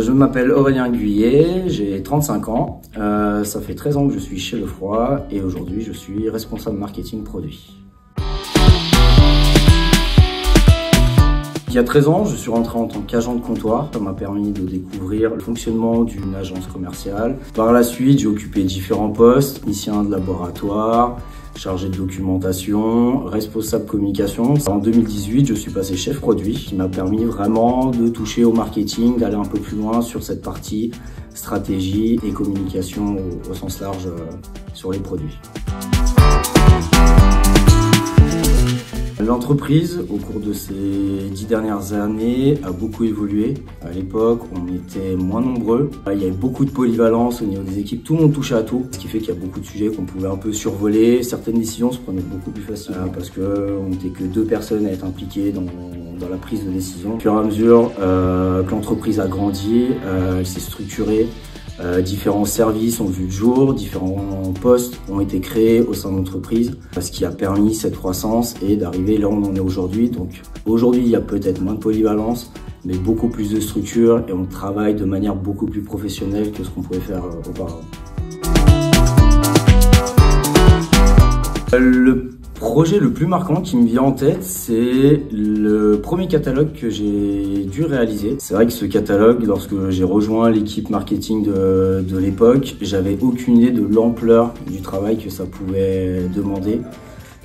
Je m'appelle Aurélien Guyet, j'ai 35 ans, ça fait 13 ans que je suis chez Lefroy et aujourd'hui je suis responsable marketing produit. Il y a 13 ans, je suis rentré en tant qu'agent de comptoir. Ça m'a permis de découvrir le fonctionnement d'une agence commerciale. Par la suite, j'ai occupé différents postes, technicien de laboratoire, chargé de documentation, responsable communication. En 2018, je suis passé chef produit, qui m'a permis vraiment de toucher au marketing, d'aller un peu plus loin sur cette partie stratégie et communication au sens large sur les produits. L'entreprise, au cours de ces 10 dernières années, a beaucoup évolué. À l'époque, on était moins nombreux. Il y avait beaucoup de polyvalence au niveau des équipes. Tout le monde touchait à tout, ce qui fait qu'il y a beaucoup de sujets qu'on pouvait un peu survoler. Certaines décisions se prenaient beaucoup plus facilement parce qu'on n'était que 2 personnes à être impliquées dans la prise de décision. Au fur et à mesure que l'entreprise a grandi, elle s'est structurée. Différents services ont vu le jour, différents postes ont été créés au sein de l'entreprise, ce qui a permis cette croissance et d'arriver là où on en est aujourd'hui. Donc aujourd'hui, il y a peut-être moins de polyvalence, mais beaucoup plus de structure et on travaille de manière beaucoup plus professionnelle que ce qu'on pouvait faire auparavant. Le projet le plus marquant qui me vient en tête, c'est le premier catalogue que j'ai dû réaliser. C'est vrai que ce catalogue, lorsque j'ai rejoint l'équipe marketing de l'époque, j'avais aucune idée de l'ampleur du travail que ça pouvait demander,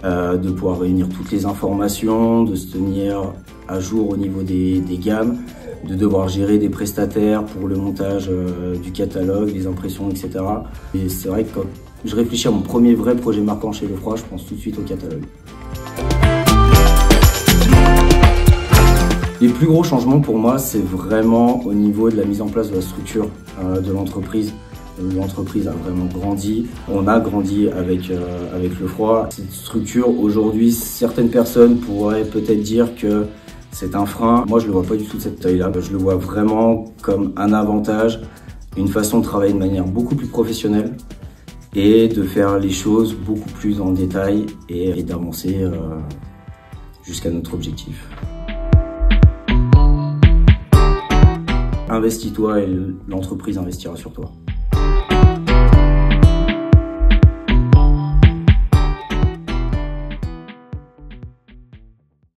de pouvoir réunir toutes les informations, de se tenir à jour au niveau des gammes, de devoir gérer des prestataires pour le montage du catalogue, les impressions, etc. Et c'est vrai que quand je réfléchis à mon premier vrai projet marquant chez Lefroy, je pense tout de suite au catalogue. Les plus gros changements pour moi, c'est vraiment au niveau de la mise en place de la structure de l'entreprise. L'entreprise a vraiment grandi, on a grandi avec Lefroy. Cette structure, aujourd'hui, certaines personnes pourraient peut-être dire que c'est un frein. Moi, je le vois pas du tout de cette taille-là. Je le vois vraiment comme un avantage, une façon de travailler de manière beaucoup plus professionnelle et de faire les choses beaucoup plus en détail et d'avancer jusqu'à notre objectif. Investis-toi et l'entreprise investira sur toi.